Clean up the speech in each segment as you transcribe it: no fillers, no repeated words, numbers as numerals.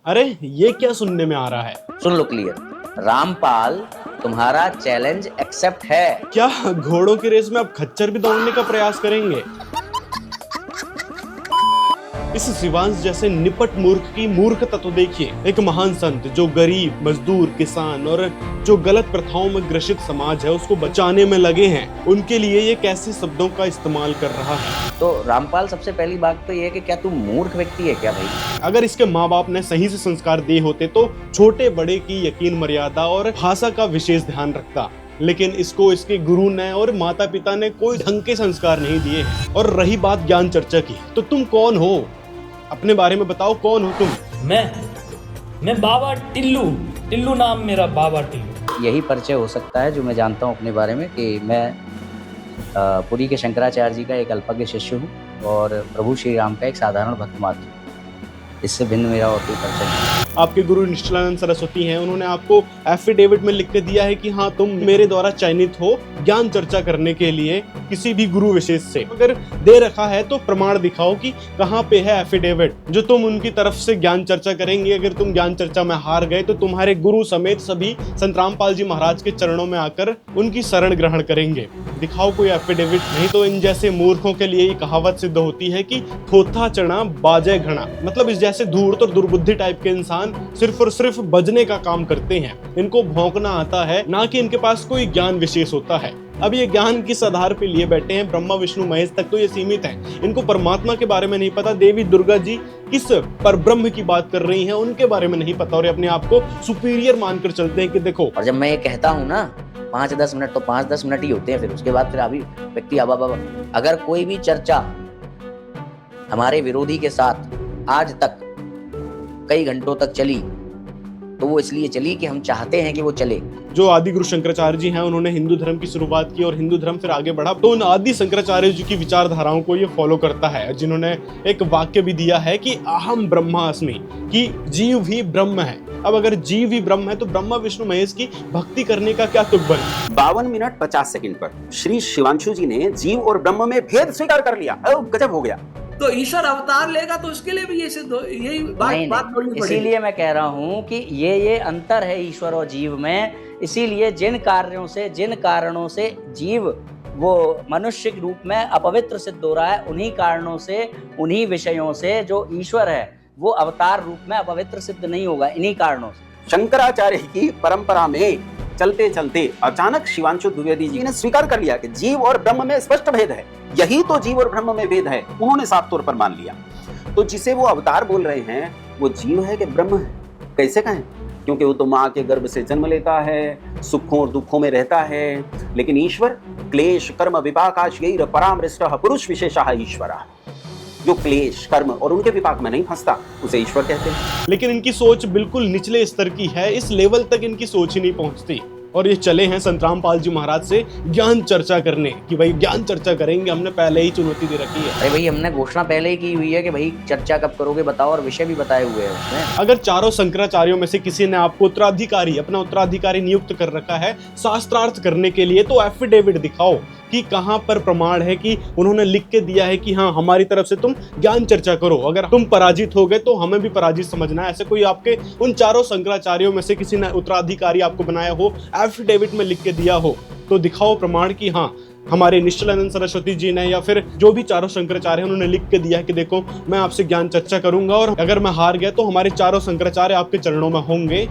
अरे ये क्या सुनने में आ रहा है? सुन लो क्लियर, रामपाल तुम्हारा चैलेंज एक्सेप्ट है। क्या घोड़ों की रेस में आप खच्चर भी दौड़ने का प्रयास करेंगे? इस शिवांश जैसे निपट मूर्ख की मूर्खता तो देखिए। एक महान संत जो गरीब, मजदूर, किसान और जो गलत प्रथाओं में ग्रसित समाज है उसको बचाने में लगे हैं, उनके लिए ये कैसे शब्दों का इस्तेमाल कर रहा है। तो रामपाल, सबसे पहली बात तो ये है कि क्या तू मूर्ख व्यक्ति है क्या भाई? अगर इसके माँ बाप ने सही से संस्कार दिए होते तो छोटे बड़े की यकीन मर्यादा और भाषा का विशेष ध्यान रखता, लेकिन इसको इसके गुरु ने और माता पिता ने कोई ढंग के संस्कार नहीं दिए हैं। और रही बात ज्ञान चर्चा की, तो तुम कौन हो? अपने बारे में बताओ, कौन हो तुम? मैं बाबा टिल्लू। टिल्लू नाम मेरा, बाबा टिल्लू। यही परिचय हो सकता है जो मैं जानता हूँ अपने बारे में, कि मैं पुरी के शंकराचार्य जी का एक अल्पज्ञ शिष्य हूँ और प्रभु श्री राम का एक साधारण भक्त मात्र हूँ। इससे भिन्न मेरा और कोई परिचय नहीं। आपके गुरु निश्चलानंद सरस्वती हैं, उन्होंने आपको एफिडेविट में लिख के दिया है कि हाँ तुम मेरे द्वारा चयनित हो ज्ञान चर्चा करने के लिए किसी भी गुरु विशेष से। अगर दे रखा है तो प्रमाण दिखाओ कि कहाँ पे है एफिडेविट जो तुम उनकी तरफ से ज्ञान चर्चा करेंगे। अगर तुम ज्ञान चर्चा में हार गए तो तुम्हारे गुरु समेत सभी संत रामपाल जी महाराज के चरणों में आकर उनकी शरण ग्रहण करेंगे। दिखाओ कोई एफिडेविट, नहीं तो इन जैसे मूर्खों के लिए ये कहावत सिद्ध होती है कि थोथा चना बाजे घना। मतलब इस जैसे धूर्त और दुर्बुद्धि टाइप के इंसान सिर्फ और सिर्फ बजने का काम करते हैं। इनको भौंकना आता है, ना कि इनके पास कोई ज्ञान विशेष होता है। अब ये ज्ञान किस आधार पे लिए बैठे हैं? ब्रह्मा विष्णु महेश तक तो ये सीमित हैं। इनको परमात्मा के बारे में नहीं पता, देवी दुर्गा जी किस परब्रह्म की बात कर रही हैं उनके बारे में नहीं पता, और अपने आप को सुपीरियर मानकर चलते हैं कि देखो। और जब मैं ये कहता हूँ ना 5-10 मिनट, तो 5-10 मिनट ही होते हैं, फिर उसके बाद फिर अभी व्यक्ति अगर कोई भी चर्चा हमारे विरोधी के साथ आज तक कई घंटों तक चली तो वो इसलिए चली कि हम चाहते हैं कि वो चले। जो आदि गुरु शंकराचार्य जी हैं, उन्होंने हिंदू धर्म की शुरुआत की और हिंदू धर्म फिर आगे बढ़ा, तो उन आदि शंकराचार्य जी की विचारधाराओं को ये फॉलो करता है, जिन्होंने एक वाक्य भी दिया है कि अहम ब्रह्मास्मि, कि जीव भी ब्रह्म है। अब अगर जीव ही ब्रह्म है तो ब्रह्मा विष्णु महेश की भक्ति करने का क्या तुक बना? 52 मिनट 50 सेकंड पर श्री शिवांशु जी ने जीव और ब्रह्म में भेद स्वीकार कर लिया। गजब हो गया। तो ईश्वर अवतार लेगा तो उसके लिए भी ये सिद्ध यही बात बोलनी पड़ेगी। इसीलिए मैं कह रहा हूँ कि ये अंतर है ईश्वर और जीव में। इसीलिए जिन कारणों से जीव वो मनुष्य के रूप में अपवित्र सिद्ध हो रहा है, उन्हीं कारणों से, उन्हीं विषयों से जो ईश्वर है वो अवतार रूप में अपवित्र सिद्ध नहीं होगा, इन्हीं कारणों से। शंकराचार्य की परंपरा में चलते चलते अचानक शिवांशु द्विवेदी जी ने स्वीकार कर लिया कि जीव और ब्रह्म में स्पष्ट भेद है। यही तो जीव और ब्रह्म में भेद है, उन्होंने साफ तौर पर मान लिया। तो जिसे वो अवतार बोल रहे हैं वो जीव है कि ब्रह्म है? कैसे कहें? क्योंकि वो तो माँ के गर्भ से जन्म लेता है, सुखों और दुखों में रहता है। लेकिन ईश्वर क्लेश कर्म विपाकाश्यैर परामृष्टः पुरुष विशेषः ईश्वरः, जो क्लेश कर्म और उनके विपाक में नहीं फंसता उसे ईश्वर कहते हैं। लेकिन इनकी सोच बिल्कुल निचले स्तर की है, इस लेवल तक इनकी सोच ही नहीं पहुंचती। और ये चले हैं संत रामपाल जी महाराज से ज्ञान चर्चा करने कि भाई ज्ञान चर्चा करेंगे, हमने पहले ही चुनौती दे रखी है। अरे भाई, हमने घोषणा पहले ही की हुई है कि भाई चर्चा कब करोगे बताओ, और विषय भी बताए हुए हैं उसमें। अगर चारों शंकराचार्यों में से किसी ने आपको अपना उत्तराधिकारी नियुक्त कर रखा है शास्त्रार्थ करने के लिए, तो एफिडेविट दिखाओ कि कहां पर प्रमाण है कि उन्होंने लिख के दिया है कि हाँ हमारी तरफ से तुम ज्ञान चर्चा करो। अगर तुम पराजित हो गए तो हमें भी पराजित समझना है। ऐसे कोई आपके उन चारों शंकराचार्यों में से किसी ने उत्तराधिकारी आपको बनाया हो, एफिडेविट में लिख के दिया हो, तो दिखाओ प्रमाण कि हाँ हमारे निश्चलानंद सरस्वती जी ने या फिर जो भी चारों शंकराचार्य उन्होंने लिख के दिया है कि देखो मैं आपसे ज्ञान चर्चा करूंगा और अगर मैं हार गया तो हमारे चारों शंकराचार्य आपके चरणों में होंगे।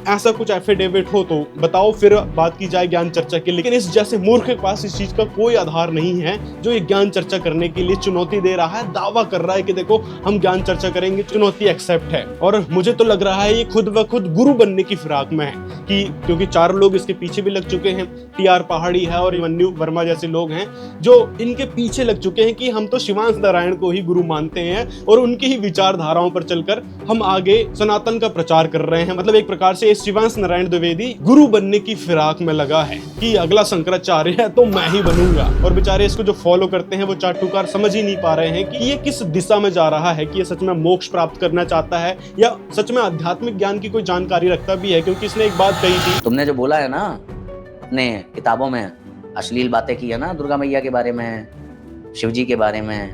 ऐसा कुछ एफिडेविट हो तो बताओ, फिर बात की जाए ज्ञान चर्चा की। लेकिन इस जैसे मूर्ख के पास इस चीज का कोई आधार नहीं है जो ये ज्ञान चर्चा करने के लिए चुनौती दे रहा है, दावा कर रहा है कि देखो हम ज्ञान चर्चा करेंगे, चुनौती एक्सेप्ट है। और मुझे तो लग रहा है ये खुद ब खुद गुरु बनने की फिराक में है कि क्योंकि 4 लोग इसके पीछे भी लग चुके हैं। TR पहाड़ी है और मन्यु वर्मा जैसे लोग हैं जो इनके पीछे लग चुके हैं कि हम तो शिवांश नारायण को ही गुरु मानते हैं और उनकी ही विचारधाराओं पर चलकर हम आगे सनातन का प्रचार कर रहे हैं। मतलब एक प्रकार से शिवांश नारायण द्विवेदी गुरु बनने की फिराक में लगा है कि अगला शंकराचार्य है तो मैं ही बनूंगा। और बेचारे इसको जो फॉलो करते हैं वो चाटुकार समझ ही नहीं पा रहे हैं कि ये किस दिशा में जा रहा है, कि ये सच में मोक्ष प्राप्त करना चाहता है या सच में आध्यात्मिक ज्ञान की कोई जानकारी रखता भी है। क्योंकि इसने एक बात कही थी, तुमने जो बोला है ना अपने किताबों में, अश्लील बातें की है ना दुर्गा मैया के बारे में, शिव जी के बारे में,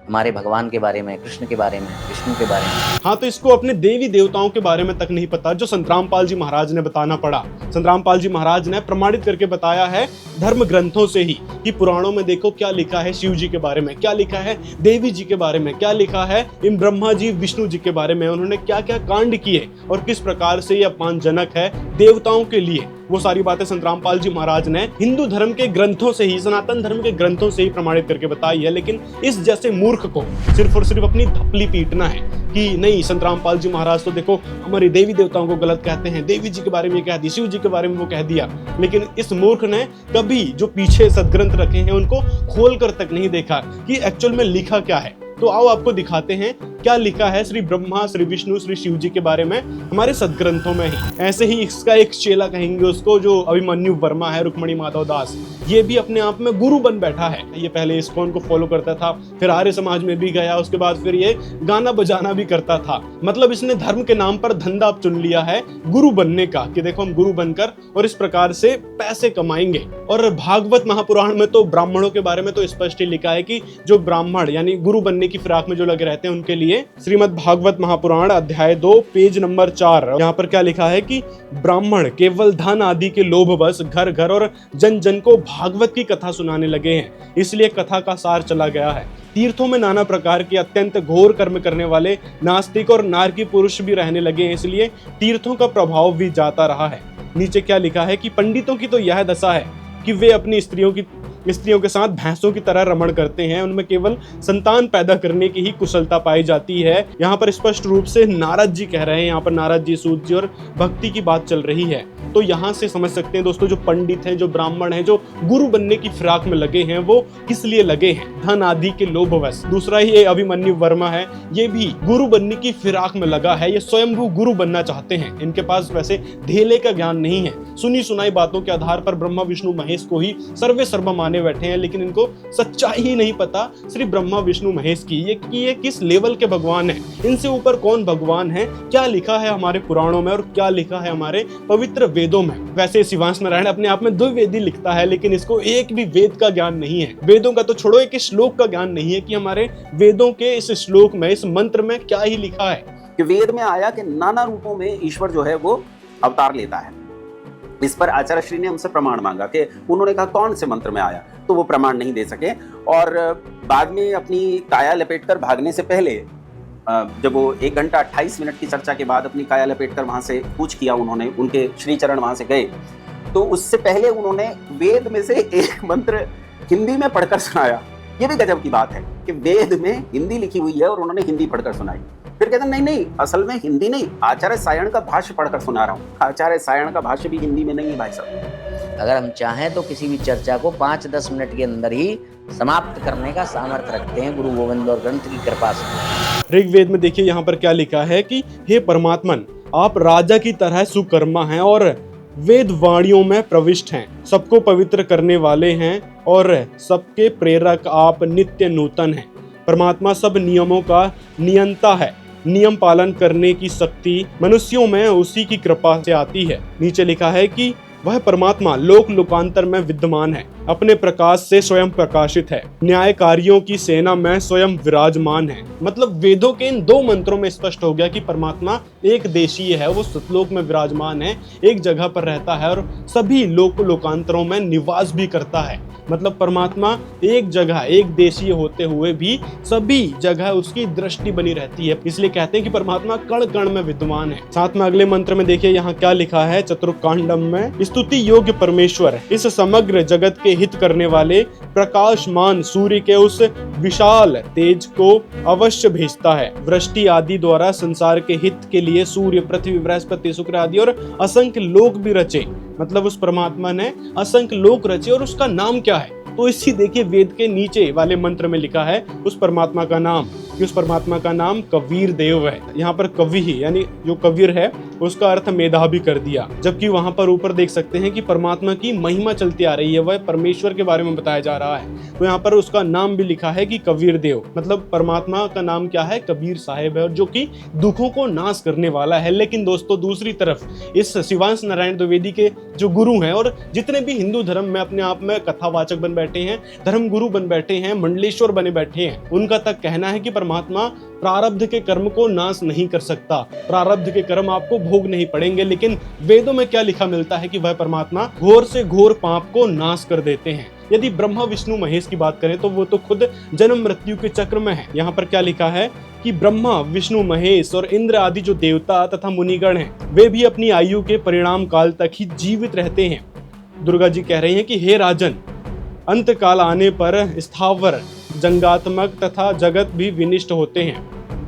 हमारे भगवान के बारे में, कृष्ण के बारे में, विष्णु के बारे में। हाँ, तो इसको अपने देवी देवताओं के बारे में तक नहीं पता, जो संतरामपाल जी महाराज ने बताना पड़ा। संतरामपाल जी महाराज ने प्रमाणित करके बताया है धर्म ग्रंथों से ही कि पुराणों में देखो क्या लिखा है शिव जी के बारे में, क्या लिखा है देवी जी के बारे में, क्या लिखा है इन ब्रह्मा जी विष्णु जी के बारे में, उन्होंने क्या क्या कांड किए और किस प्रकार से ये अपमानजनक है देवताओं के लिए। वो सारी बातें संतरामपाल जी महाराज ने हिंदू धर्म के ग्रंथों से ही, सनातन धर्म के ग्रंथों से ही प्रमाणित करके बताई है। लेकिन इस जैसे मूर्ख को सिर्फ और सिर्फ अपनी धपली पीटना है कि नहीं, संतरामपाल जी महाराज तो देखो हमारी देवी देवताओं को गलत कहते हैं, देवी जी के बारे में कह दी, शिव जी के बारे में वो कह दिया। लेकिन इस मूर्ख ने कभी जो पीछे सदग्रंथ रखे हैं उनको खोल कर तक नहीं देखा कि एक्चुअल में लिखा क्या है। तो आओ आपको दिखाते हैं क्या लिखा है श्री ब्रह्मा, श्री विष्णु, श्री शिव जी के बारे में हमारे सदग्रंथों में ही। ऐसे ही इसका एक चेला कहेंगे उसको, जो अभिमन्यु वर्मा है, रुक्मणी माधव दास, ये भी अपने आप में गुरु बन बैठा है। ये पहले इस्कॉन को फॉलो करता था, फिर आर्य समाज में भी गया, उसके बाद फिर ये गाना बजाना भी करता था। मतलब इसने धर्म के नाम पर धंधा चुन लिया है गुरु बनने का, कि देखो हम गुरु बनकर और इस प्रकार से पैसे कमाएंगे। और भागवत महापुराण में तो ब्राह्मणों के बारे में तो स्पष्ट ही लिखा है कि जो ब्राह्मण यानी गुरु बनने की फिराक में जो लगे रहते हैं उनके लिए श्रीमद् भागवत महापुराण अध्याय 2 पेज नंबर 4 यहाँ पर क्या लिखा है कि ब्राह्मण केवल धन आदि के लोभवश घर घर और जन जन को भागवत की कथा सुनाने लगे हैं, इसलिए कथा का सार चला गया है। तीर्थों में नाना प्रकार के अत्यंत घोर कर्म करने वाले नास्तिक और नारकी पुरुष भी रहने लगे हैं, इसलिए तीर्थों का प्रभाव भी जाता रहा है। नीचे क्या लिखा है कि पंडितों की तो यह दशा है कि वे अपनी स्त्रियों के साथ भैंसों की तरह रमण करते हैं, उनमें केवल संतान पैदा करने की ही कुशलता पाई जाती है। यहाँ पर स्पष्ट रूप से नारद जी कह रहे हैं, यहाँ पर नारद जी, सूत जी और भक्ति की बात चल रही है। तो यहाँ से समझ सकते हैं दोस्तों, जो पंडित हैं, जो ब्राह्मण हैं, जो गुरु बनने की फिराक में लगे हैं, वो किस लिए लगे हैं? धन आदि के लोभवश। दूसरा ही अभिमन्यु वर्मा है, ये भी गुरु बनने की फिराक में लगा है, ये स्वयंभू गुरु बनना चाहते हैं। इनके पास वैसे धेले का ज्ञान नहीं है, सुनी सुनाई बातों के आधार पर ब्रह्मा विष्णु महेश को ही सर्वे सर्व माने बैठे हैं, लेकिन इनको सच्चाई ही नहीं पता श्री ब्रह्मा विष्णु महेश की, ये किस लेवल के भगवान है, इनसे ऊपर कौन भगवान है, क्या लिखा है हमारे पुराणों में और क्या लिखा है हमारे पवित्र वेदों में। वैसे शिवांश नारायण अपने आप में द्विवेदी लिखता है, लेकिन इसको एक भी वेद का ज्ञान नहीं है। वेदों का तो छोड़ो, एक श्लोक का ज्ञान नहीं है कि हमारे वेदों के इस श्लोक में, इस मंत्र में क्या ही लिखा है। कि वेद में आया कि नाना रूपों में ईश्वर जो है वो अवतार लेता है। इस पर आचार्य श्री ने हमसे प्रमाण मांगा कि उन्होंने कहा कौन से मंत्र में आया, तो वो प्रमाण नहीं दे सके। और बाद में अपनी काया लपेटकर भागने से पहले, जब वो 1 घंटा 28 मिनट की चर्चा के बाद अपनी काया लपेटकर वहां से कूच किया, उन्होंने उनके श्री चरण वहां से गए, तो उससे पहले उन्होंने वेद में से एक मंत्र हिंदी में पढ़कर सुनाया। ये भी गजब की बात है कि वेद में हिंदी लिखी हुई है और उन्होंने हिंदी पढ़कर सुनाई। फिर कहते हैं नहीं, असल में हिंदी नहीं, आचार्य सायण का भाष्य पढ़कर सुना रहा हूँ। आचार्य सायण का भाष्य भी हिंदी में नहीं है भाई साहब। अगर हम चाहें तो किसी भी चर्चा को 5-10 मिनट के अंदर ही समाप्त करने का सामर्थ्य रखते हैं गुरु गोविंद और ग्रंथ की कृपा से। ऋग्वेद में देखिए यहाँ पर क्या लिखा है कि हे परमात्मन, आप राजा की तरह सुकर्मा हैं और वेद वाणियों में प्रविष्ट हैं, सबको पवित्र करने वाले हैं और सबके प्रेरक आप नित्य नूतन हैं। परमात्मा सब नियमों का नियंता है, नियम पालन करने की शक्ति मनुष्यों में उसी की कृपा से आती है। नीचे लिखा है कि वह परमात्मा लोक लोकांतर में विद्यमान है, अपने प्रकाश से स्वयं प्रकाशित है, न्यायकारियों की सेना में स्वयं विराजमान है। मतलब वेदों के इन 2 मंत्रों में स्पष्ट हो गया कि परमात्मा एक देशीय है, वो सतलोक में विराजमान है, एक जगह पर रहता है और सभी लोक लोकांतरों में निवास भी करता है। मतलब परमात्मा एक जगह, एक देशीय होते हुए भी सभी जगह उसकी दृष्टि बनी रहती है, इसलिए कहते हैं कि परमात्मा कण कण में विद्यमान है। साथ में अगले मंत्र में देखिए यहाँ क्या लिखा है, चतुर्कांडम में, स्तुति योग्य परमेश्वर इस समग्र जगत के हित करने वाले प्रकाशमान सूर्य के उस विशाल तेज को अवश्य भेजता है। वृष्टि आदि द्वारा संसार के हित के लिए सूर्य, पृथ्वी, बृहस्पति, शुक्र आदि और असंख्य लोक भी रचे। मतलब उस परमात्मा ने असंख्य लोक रचे और उसका नाम क्या है? तो इसी देखिए वेद के नीचे वाले मंत्र में लिखा है उस परमात्मा का नाम कि उस परमात्मा का नाम कबीर देव है। यहाँ पर कवि ही यानी जो कबीर है उसका अर्थ मेधावी कर दिया, जबकि वहां पर ऊपर देख सकते हैं कि परमात्मा की महिमा चलती आ रही है, वह परमेश्वर के बारे में बताया जा रहा है। तो यहाँ पर उसका नाम भी लिखा है कि कबीर देव, मतलब परमात्मा का नाम क्या है, कबीर साहेब है, और जो कि दुखों को नाश करने वाला है। लेकिन दोस्तों दूसरी तरफ इस शिवांश नारायण द्विवेदी के जो गुरु हैं और जितने भी हिंदू धर्म में अपने आप में कथावाचक बन बैठे हैं, धर्म गुरु बन बैठे हैं, मंडलेश्वर बने बैठे हैं, उनका तक कहना है कि परमात्मा प्रारब्ध के कर्म को नाश नहीं कर सकता, प्रारब्ध के कर्म आपको भोग नहीं पड़ेंगे। लेकिन वेदों में क्या लिखा मिलता है कि वह परमात्मा घोर से घोर पाप को नाश कर देते हैं। यदि ब्रह्मा विष्णु महेश की बात करें तो वो तो खुद जन्म मृत्यु के चक्र में है। यहाँ पर क्या लिखा है कि ब्रह्मा विष्णु महेश और इंद्र आदि जो देवता तथा मुनिगण हैं, वे भी अपनी आयु के परिणाम काल तक ही जीवित रहते हैं। दुर्गा जी कह रही हैं कि हे राजन, अंत काल आने पर स्थावर जंगात्मक तथा जगत भी विनिष्ट होते हैं,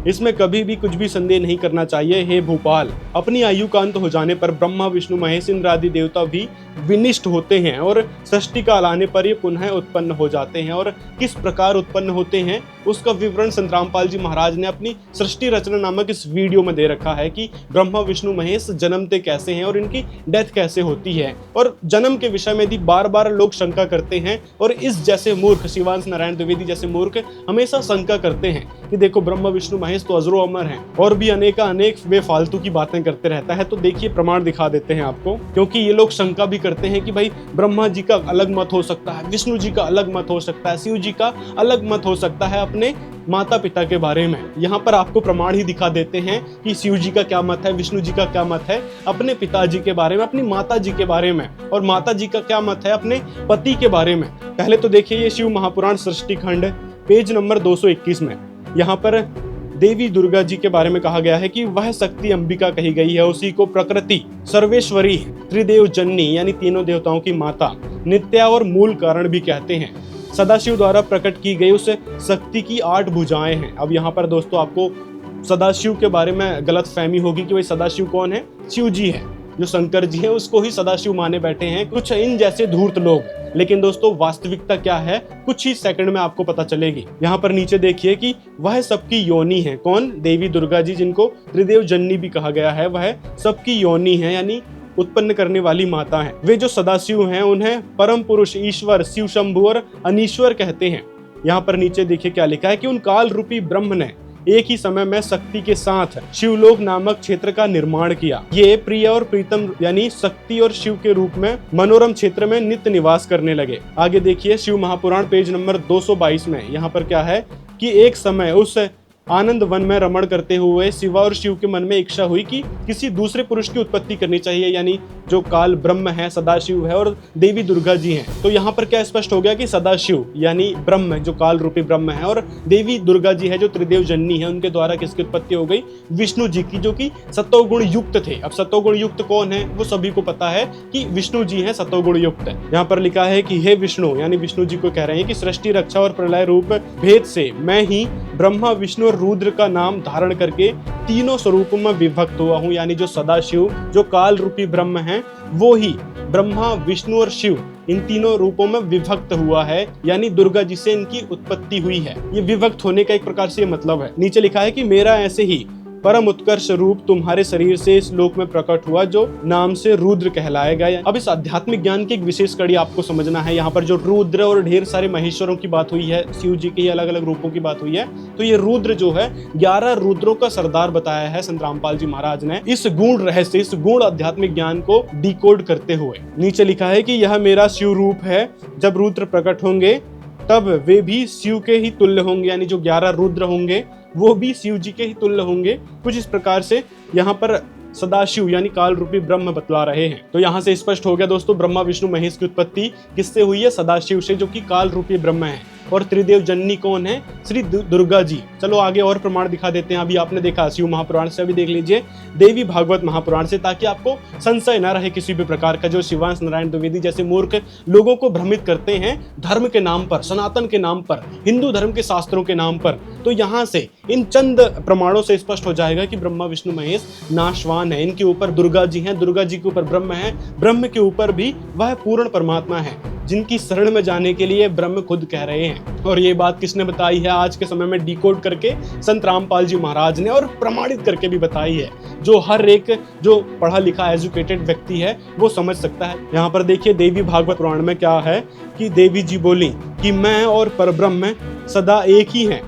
इसमें कभी भी कुछ भी संदेह नहीं करना चाहिए। हे भूपाल, अपनी आयु का अंत हो जाने पर ब्रह्मा विष्णु महेश इंद्र आदि देवता भी विनिष्ट होते हैं और सृष्टि काल आने पर ये पुनः उत्पन्न हो जाते हैं। और किस प्रकार उत्पन्न होते हैं उसका विवरण संत रामपाल जी महाराज ने अपनी सृष्टि रचना नामक इस वीडियो में दे रखा है कि ब्रह्मा विष्णु महेश जन्मते कैसे हैं और इनकी डेथ कैसे होती है। और जन्म के विषय में भी बार बार लोग शंका करते हैं, और इस जैसे मूर्ख शिवांश नारायण द्विवेदी जैसे मूर्ख हमेशा शंका करते हैं कि देखो ब्रह्मा विष्णु महेश तो अजरो अमर हैं, और भी अनेक बेफालतू की बातें करते रहता है। तो देखिए प्रमाण दिखा देते हैं आपको, क्योंकि ये लोग शंका भी करते हैं कि भाई ब्रह्मा जी का अलग मत हो सकता है, विष्णु जी का अलग मत हो सकता है, शिव जी का अलग मत हो सकता है अपने माता पिता के बारे में। यहाँ पर आपको प्रमाण ही दिखा देते हैं कि शिव जी का क्या मत है, विष्णु जी का क्या मत है अपने पिताजी के बारे में, अपनी माता जी के बारे में, और माता जी का क्या मत है अपने पति के बारे में। पहले तो देखिए ये शिव महापुराण सृष्टि खंड पेज नंबर 221 में यहाँ पर देवी दुर्गा जी के बारे में कहा गया है कि वह शक्ति अंबिका कही गई है, उसी को प्रकृति सर्वेश्वरी त्रिदेव जननी यानी तीनों देवताओं की माता, नित्या और मूल कारण भी कहते हैं। सदाशिव द्वारा प्रकट की गई उस शक्ति की 8 भुजाएं हैं। अब यहाँ पर दोस्तों आपको सदाशिव के बारे में गलत फहमी होगी कि भाई सदाशिव कौन है, शिव जी है, जो शंकर जी है उसको ही सदाशिव माने बैठे हैं कुछ इन जैसे धूर्त लोग। लेकिन दोस्तों वास्तविकता क्या है कुछ ही सेकंड में आपको पता चलेगी। यहाँ पर नीचे देखिए कि वह सबकी योनि है। कौन? देवी दुर्गा जी, जिनको त्रिदेव जननी भी कहा गया है, वह सबकी योनि है यानी उत्पन्न करने वाली माता है। वे जो सदाशिव हैं उन्हें परम पुरुष ईश्वर शिव शंभु और अनीश्वर कहते हैं। यहाँ पर नीचे देखिए क्या लिखा है कि उन काल रूपी ब्रह्म ने एक ही समय में शक्ति के साथ शिवलोक नामक क्षेत्र का निर्माण किया। ये प्रिय और प्रीतम यानी शक्ति और शिव के रूप में मनोरम क्षेत्र में नित्य निवास करने लगे। आगे देखिए शिव महापुराण पेज नंबर 222 में यहाँ पर क्या है कि एक समय उस आनंद वन में रमण करते हुए शिवा और शिव के मन में इच्छा हुई कि किसी दूसरे पुरुष की उत्पत्ति करनी चाहिए, यानी जो काल ब्रह्म है, सदाशिव है और देवी दुर्गा जी हैं। तो यहाँ पर क्या स्पष्ट हो गया कि सदाशिव यानी ब्रह्म जो काल रूपी ब्रह्म है और देवी दुर्गा जी है जो त्रिदेव जननी है, उनके द्वारा किसकी उत्पत्ति हो गई? विष्णु जी की, जो कि सतोगुण युक्त थे। अब सतोगुण युक्त कौन है वो सभी को पता है कि विष्णु जी है सतोगुण युक्त। यहाँ पर लिखा है कि हे विष्णु यानी विष्णु जी को कह रहे हैं कि सृष्टि रक्षा और प्रलय रूप भेद से मैं ही ब्रह्मा विष्णु और रुद्र का नाम धारण करके तीनों स्वरूपों में विभक्त हुआ हूँ। यानी जो सदाशिव जो काल रूपी ब्रह्म है वो ही ब्रह्मा विष्णु और शिव इन तीनों रूपों में विभक्त हुआ है, यानी दुर्गा जी से इनकी उत्पत्ति हुई है। ये विभक्त होने का एक प्रकार से मतलब है। नीचे लिखा है कि मेरा ऐसे ही परम उत्कर्ष रूप तुम्हारे शरीर से इस लोक में प्रकट हुआ जो नाम से रुद्र कहलाएगा। अब इस आध्यात्मिक ज्ञान की एक विशेष कड़ी आपको समझना है। यहाँ पर जो रुद्र और ढेर सारे महेश्वरों की बात हुई है, शिव जी के अलग अलग रूपों की बात हुई है, तो ये रुद्र जो है 11 रुद्रों का सरदार बताया है संत रामपाल जी महाराज ने इस गूढ़ रहस्य, इस गूढ़ आध्यात्मिक ज्ञान को डिकोड करते हुए। नीचे लिखा है कि यह मेरा शिव रूप है, जब रुद्र प्रकट होंगे तब वे भी शिव के ही तुल्य होंगे, यानी जो 11 रुद्र होंगे वो भी शिव जी के ही तुल्य होंगे। कुछ इस प्रकार से यहाँ पर सदाशिव यानी काल रूपी ब्रह्म बतला रहे हैं। तो यहाँ से स्पष्ट हो गया दोस्तों ब्रह्मा विष्णु महेश की उत्पत्ति किससे हुई है? सदाशिव से, जो कि काल रूपी ब्रह्म है। और त्रिदेव जननी कौन है? श्री दुर्गा जी। चलो आगे और प्रमाण दिखा देते हैं। अभी आपने देखा शिव महापुराण से, अभी देख लीजिए देवी भागवत महापुराण से, ताकि आपको संशय न रहे किसी भी प्रकार का। जो शिवांश नारायण द्विवेदी जैसे मूर्ख लोगों को भ्रमित करते हैं धर्म के नाम पर, सनातन के नाम पर, हिंदू धर्म के शास्त्रों के नाम पर, तो यहाँ से इन चंद प्रमाणों से स्पष्ट हो जाएगा कि ब्रह्मा विष्णु महेश नाशवान है। इनके ऊपर दुर्गा जी हैं, दुर्गा जी के ऊपर ब्रह्म है, ब्रह्म के ऊपर भी वह पूर्ण परमात्मा है, जिनकी शरण में जाने के लिए ब्रह्म खुद कह रहे हैं हैं। और ये बात किसने बताई है आज के समय में डिकोड करके? संत रामपाल जी महाराज ने, और प्रमाणित करके भी बताई है, जो हर एक जो पढ़ा लिखा एजुकेटेड व्यक्ति है वो समझ सकता है। यहाँ पर देखिए देवी भागवत पुराण में क्या है कि देवी जी बोली कि मैं और परब्रह्म सदा एक ही हैं,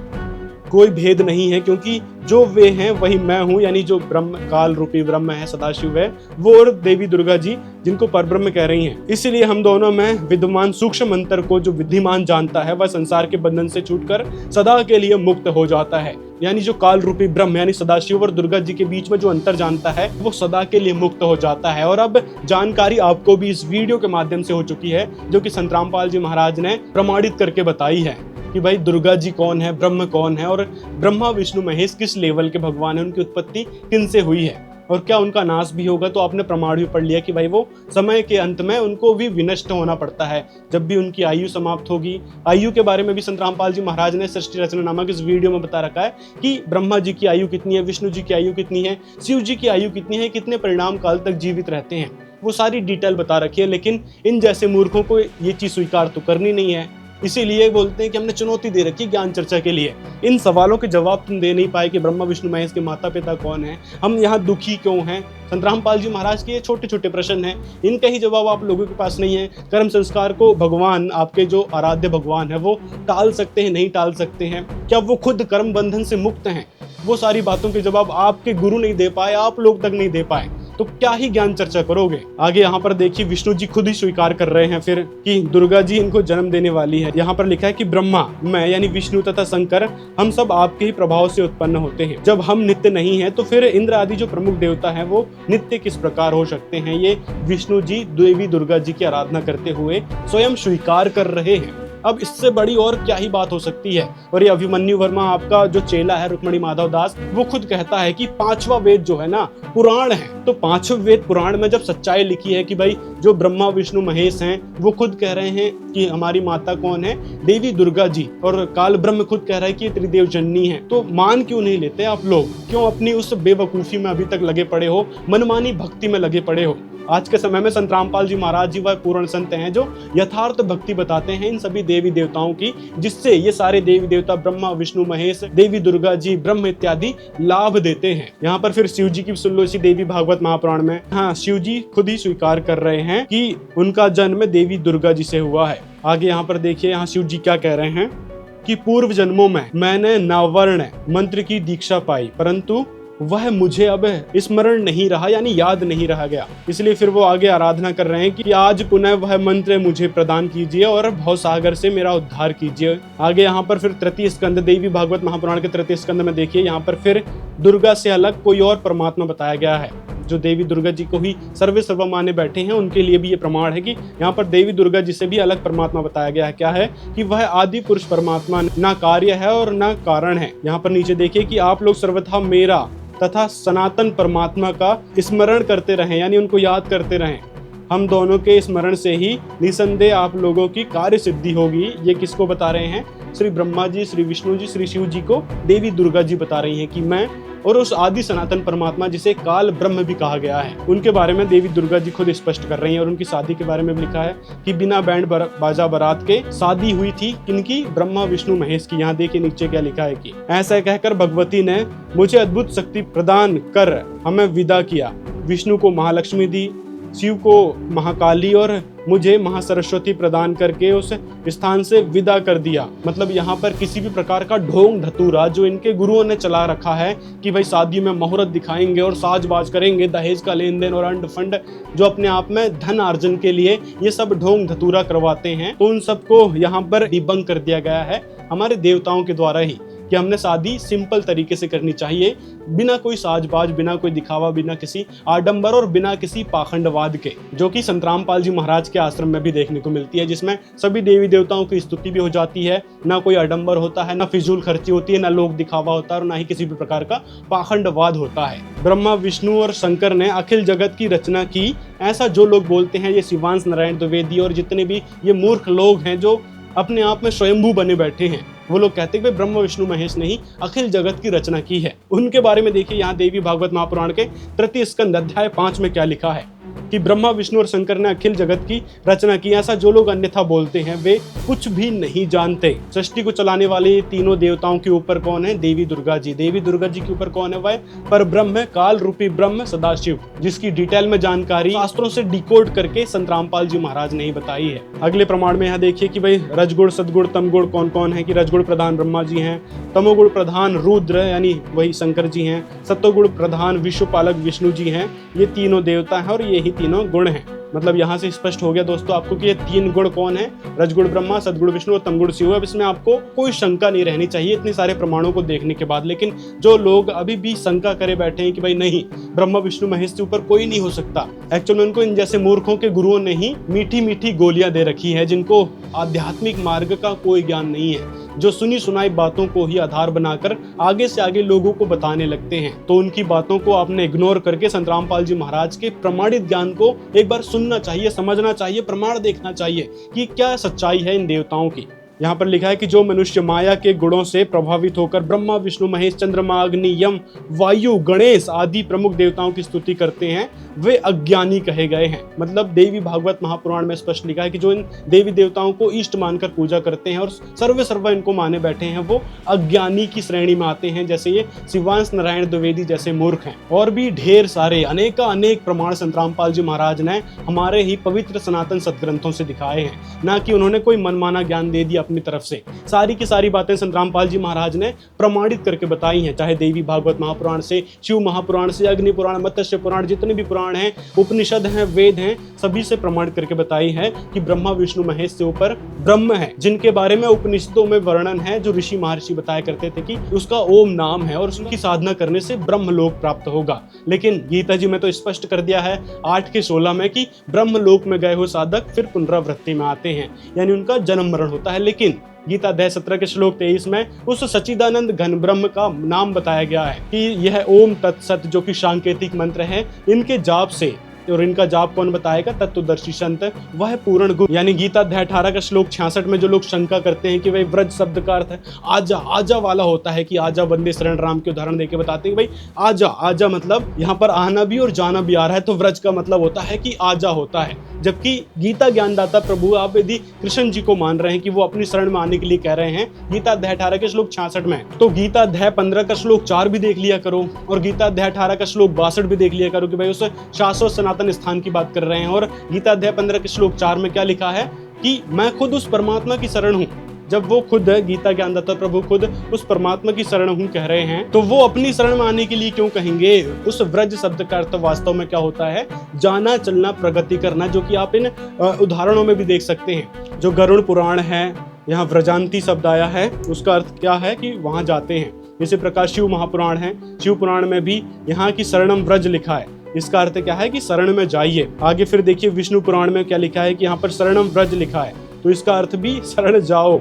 कोई भेद नहीं है, क्योंकि जो वे हैं वही मैं हूँ, यानी जो ब्रह्म काल रूपी ब्रह्म है, सदाशिव है, वो और देवी दुर्गा जी जिनको परब्रह्म कह रही हैं। इसलिए हम दोनों में विद्यमान सूक्ष्म अंतर को जो विद्धिमान जानता है वह संसार के बंधन से छूटकर सदा के लिए मुक्त हो जाता है। यानी जो काल रूपी ब्रह्म यानी सदाशिव और दुर्गा जी के बीच में जो अंतर जानता है वो सदा के लिए मुक्त हो जाता है। और अब जानकारी आपको भी इस वीडियो के माध्यम से हो चुकी है, जो कि संत रामपाल जी महाराज ने प्रमाणित करके बताई है कि भाई दुर्गा जी कौन है, ब्रह्म कौन है, और ब्रह्मा विष्णु महेश किस लेवल के भगवान है, उनकी उत्पत्ति किन से हुई है और क्या उनका नाश भी होगा। तो आपने प्रमाण भी पढ़ लिया कि भाई वो समय के अंत में उनको भी विनष्ट होना पड़ता है, जब भी उनकी आयु समाप्त होगी। आयु के बारे में भी संत रामपाल जी महाराज ने सृष्टि रचना नामक इस वीडियो में बता रखा है कि ब्रह्मा जी की आयु कितनी है, विष्णु जी की आयु कितनी है, शिव जी की आयु कितनी है, कितने परिणाम काल तक जीवित रहते हैं, वो सारी डिटेल बता रखी है। लेकिन इन जैसे मूर्खों को ये चीज स्वीकार तो करनी नहीं है, इसीलिए बोलते हैं कि हमने चुनौती दे रखी ज्ञान चर्चा के लिए। इन सवालों के जवाब तुम दे नहीं पाए कि ब्रह्मा विष्णु महेश के माता पिता कौन है, हम यहाँ दुखी क्यों हैं। संत रामपाल जी महाराज के ये छोटे छोटे प्रश्न हैं, इनका ही जवाब आप लोगों के पास नहीं है। कर्म संस्कार को भगवान, आपके जो आराध्य भगवान है, वो टाल सकते हैं, नहीं टाल सकते हैं? क्या वो खुद कर्म बंधन से मुक्त हैं? वो सारी बातों के जवाब आपके गुरु नहीं दे पाए, आप लोग तक नहीं दे पाए, तो क्या ही ज्ञान चर्चा करोगे। आगे यहाँ पर देखिए विष्णु जी खुद ही स्वीकार कर रहे हैं फिर कि दुर्गा जी इनको जन्म देने वाली है। यहाँ पर लिखा है कि ब्रह्मा, मैं यानी विष्णु तथा शंकर, हम सब आपके ही प्रभाव से उत्पन्न होते हैं। जब हम नित्य नहीं है तो फिर इंद्र आदि जो प्रमुख देवता है वो नित्य किस प्रकार हो सकते हैं? ये विष्णु जी देवी दुर्गा जी की आराधना करते हुए स्वयं स्वीकार कर रहे हैं। अब इससे बड़ी और क्या ही बात हो सकती है। और ये अभिमन्यु वर्मा आपका जो चेला है रुक्मणी माधव दास, वो खुद कहता है कि पांचवा वेद जो है ना पुराण है। तो पांचवें वेद पुराण में जब सच्चाई लिखी है कि भाई जो ब्रह्मा विष्णु महेश हैं वो खुद कह रहे हैं कि हमारी माता कौन है, देवी दुर्गा जी, और काल ब्रह्म खुद कह रहा है कि त्रिदेव जननी है, तो मान क्यों नहीं लेते आप लोग? क्यों अपनी उस बेवकूफी में अभी तक लगे पड़े हो, मनमानी भक्ति में लगे पड़े हो? आज के समय में संत रामपाल जी महाराज जी वह पूर्ण संत हैं जो यथार्थ भक्ति बताते हैं इन सभी देवी देवताओं की, जिससे ये सारे देवी देवता ब्रह्मा विष्णु महेश, देवी दुर्गा जी, ब्रह्म इत्यादि लाभ देते हैं। यहाँ पर फिर शिव जी की सुन लो इसी देवी भागवत महापुराण में। हाँ, शिव जी खुद ही स्वीकार कर रहे हैं कि उनका जन्म देवी दुर्गा जी से हुआ है। आगे यहाँ पर देखिए यहाँ शिव जी क्या कह रहे हैं कि पूर्व जन्मों में मैंने नावर्ण मंत्र की दीक्षा पाई, परंतु वह मुझे अब स्मरण नहीं रहा, यानी याद नहीं रह गया। इसलिए फिर वो आगे आराधना कर रहे हैं कि आज पुनः वह मंत्र मुझे प्रदान कीजिए और भवसागर से मेरा उद्धार कीजिए। आगे यहाँ पर फिर तृतीय स्कंद, देवी भागवत महापुराण के तृतीय स्कंद में देखिए यहाँ पर फिर दुर्गा से अलग कोई और परमात्मा बताया गया है। जो देवी दुर्गा जी को ही सर्वे सर्वा माने बैठे हैं उनके लिए भी ये प्रमाण है कि यहाँ पर देवी दुर्गा जी से भी अलग परमात्मा बताया गया है। क्या है कि वह आदि पुरुष परमात्मा ना कार्य है और ना कारण है। यहाँ पर नीचे देखिए कि आप लोग सर्वथा मेरा तथा सनातन परमात्मा का स्मरण करते रहें, यानी उनको याद करते रहें। हम दोनों के स्मरण से ही निसंदेह आप लोगों की कार्य सिद्धि होगी। ये किसको बता रहे हैं? श्री ब्रह्मा जी, श्री विष्णु जी, श्री शिव जी को देवी दुर्गा जी बता रही हैं कि मैं और उस आदि सनातन परमात्मा जिसे काल ब्रह्म भी कहा गया है, उनके बारे में देवी दुर्गा जी खुद स्पष्ट कर रही हैं। और उनकी शादी के बारे में भी लिखा है कि बिना बैंड बाजा बारात के शादी हुई थी किनकी? ब्रह्मा विष्णु महेश की। यहाँ देखिए नीचे क्या लिखा है कि ऐसा कहकर भगवती ने मुझे अद्भुत शक्ति प्रदान कर हमें विदा किया। विष्णु को महालक्ष्मी दी, शिव को महाकाली और मुझे महासरस्वती प्रदान करके उस स्थान से विदा कर दिया। मतलब यहाँ पर किसी भी प्रकार का ढोंग धतूरा जो इनके गुरुओं ने चला रखा है कि भाई शादी में मुहूर्त दिखाएंगे और साजबाज करेंगे, दहेज का लेन देन और अंड फंड जो अपने आप में धन अर्जन के लिए ये सब ढोंग धतूरा करवाते हैं, तो उन सबको यहाँ पर डिबंक कर दिया गया है हमारे देवताओं के द्वारा ही कि हमने शादी सिंपल तरीके से करनी चाहिए, बिना कोई साजबाज, बिना कोई दिखावा, बिना किसी आडंबर और बिना किसी पाखंडवाद के, जो कि संत रामपाल जी महाराज के आश्रम में भी देखने को मिलती है, जिसमें सभी देवी देवताओं की स्तुति भी हो जाती है, ना कोई आडंबर होता है, ना फिजूल खर्ची होती है, ना लोक दिखावा होता है और ना ही किसी भी प्रकार का पाखंडवाद होता है। ब्रह्मा विष्णु और शंकर ने अखिल जगत की रचना की, ऐसा जो लोग बोलते हैं, ये शिवांश नारायण द्विवेदी और जितने भी ये मूर्ख लोग हैं जो अपने आप में स्वयंभू बने बैठे हैं, वो लोग कहते हैं कि ब्रह्मा विष्णु महेश ने ही अखिल जगत की रचना की है। उनके बारे में देखिए यहाँ देवी भागवत महापुराण के तृतीय स्कंद अध्याय 5 में क्या लिखा है कि ब्रह्मा विष्णु और शंकर ने अखिल जगत की रचना की। ऐसा जो लोग अन्यथा बोलते हैं वे कुछ भी नहीं जानते। सृष्टि को चलाने वाले तीनों देवताओं के ऊपर कौन है? देवी दुर्गा जी। देवी दुर्गा जी के ऊपर कौन है? वह पर ब्रह्म है, काल रूपी ब्रह्म सदाशिव, जिसकी डिटेल में जानकारी शास्त्रों से डिकोड करके संत रामपाल जी महाराज ने ही बताई है। अगले प्रमाण में यहाँ देखिए कि भाई रजगुण सदगुण तमगुण कौन कौन है, कि रजगुण प्रधान ब्रह्मा जी हैं, तमोगुण प्रधान रुद्र यानी वही शंकर जी हैं, सत्वगुण प्रधान विश्वपालक विष्णु जी हैं। ये तीनों देवता हैं और ये ही तीनों गुण हैं। मतलब यहाँ से स्पष्ट हो गया दोस्तों आपको कि ये तीन गुण कौन है? रजगुण ब्रह्मा, सदगुण विष्णु और तमगुण शिव। अब इसमें आपको कोई शंका नहीं रहनी चाहिए इतने सारे प्रमाणों को देखने के बाद। लेकिन जो लोग अभी भी शंका करे बैठे हैं कि भाई नहीं, ब्रह्मा विष्णु महेश से ऊपर कोई नहीं हो सकता, एक्चुअली उनको इन जैसे मूर्खों के गुरुओं ने ही मीठी मीठी गोलियां दे रखी है, जिनको आध्यात्मिक मार्ग का कोई ज्ञान नहीं है, जो सुनी सुनाई बातों को ही आधार बनाकर आगे से आगे लोगों को बताने लगते हैं। तो उनकी बातों को आपने इग्नोर करके संत रामपाल जी महाराज के प्रमाणित ज्ञान को एक बार सुनना चाहिए, समझना चाहिए, प्रमाण देखना चाहिए कि क्या सच्चाई है इन देवताओं की। यहाँ पर लिखा है कि जो मनुष्य माया के गुणों से प्रभावित होकर ब्रह्मा विष्णु महेश चंद्रमा अग्नि यम वायु गणेश आदि प्रमुख देवताओं की स्तुति करते हैं वे अज्ञानी कहे गए हैं। मतलब देवी भागवत महापुराण में स्पष्ट लिखा है कि जो इन देवी देवताओं को इष्ट मानकर पूजा करते हैं और सर्वे सर्वा इनको माने बैठे हैं वो अज्ञानी की श्रेणी में आते हैं, जैसे ये शिवांश नारायण द्विवेदी जैसे मूर्ख हैं। और भी ढेर सारे अनेक प्रमाण संत रामपाल जी महाराज ने हमारे ही पवित्र सनातन सदग्रंथों से दिखाए हैं, ना कि उन्होंने कोई मनमाना ज्ञान दे दिया अपनी तरफ से। सारी की सारी बातें संत रामपाल जी महाराज ने प्रमाणित करके बताई हैं, चाहे देवी भागवत महापुराण से, शिव महापुराण से, अग्नि पुराण, मत्स्य पुराण, जितने भी पुराण हैं, उपनिषद हैं, वेद हैं, सभी से प्रमाणित करके बताई है कि ब्रह्मा विष्णु महेश से ऊपर ब्रह्म है, जिनके बारे में उपनिषदों में वर्णन है, जो ऋषि महर्षि बताया करते थे कि उसका ओम नाम है और उसकी साधना करने से ब्रह्मलोक प्राप्त होगा। लेकिन गीता जी में तो स्पष्ट कर दिया है 8 के 16 में कि ब्रह्मलोक में गए हुए साधक फिर पुनरावृत्ति में आते हैं, यानी उनका जन्म मरण होता है। लेकिन गीता अध्याय 17 के श्लोक 23 में उस सच्चिदानंद घन ब्रह्म का नाम बताया गया है कि यह ओम तत्सत, जो कि सांकेतिक मंत्र है, इनके जाप से, और इनका जाप कौन बताएगा? तत्वदर्शी संत, वह पूर्ण गुरु। यानी गीता अध्याय 18 का श्लोक 66 में जो लोग शंका करते हैं कि भाई व्रज शब्द का अर्थ है आजा, आजा वाला होता है कि आजा वंदे शरण राम के उदाहरण देके बताते हैं कि भाई आजा, आजा मतलब यहाँ पर आना भी और जाना भी आ रहा है, तो व्रज का मतलब होता है कि आजा होता है। जबकि गीता ज्ञानदाता प्रभु आप यदि कृष्ण जी को मान रहे हैं कि वो अपनी शरण में आने के लिए कह रहे हैं गीता अध्याय 18 के श्लोक 66 में, तो गीता अध्याय 15 का श्लोक 4 भी देख लिया करो और गीता अध्याय 18 का श्लोक 62 भी देख लिया करो कि भाई उस शाश्वत सनातन स्थान की बात कर रहे हैं। और गीता अध्याय 15 के श्लोक 4 में क्या लिखा है कि मैं खुद उस परमात्मा की शरण हूँ। जब वो खुद गीता ज्ञानदाता प्रभु खुद उस परमात्मा की शरण हूँ कह रहे हैं, तो वो अपनी शरण में आने के लिए क्यों कहेंगे? उस व्रज शब्द का अर्थ वास्तव में क्या होता है? जाना, चलना, प्रगति करना, जो कि आप इन उदाहरणों में भी देख सकते हैं। जो गरुड़ पुराण है, यहाँ व्रजांति शब्द आया है, उसका अर्थ क्या है कि वहां जाते हैं। इसी प्रकार शिव महापुराण है, शिव पुराण में भी यहाँ की शरणम व्रज लिखा है, इसका अर्थ क्या है कि शरण में जाइए। आगे फिर देखिए विष्णु पुराण में क्या लिखा है कि यहाँ पर शरणम व्रज लिखा है, तो इसका अर्थ भी शरण जाओ।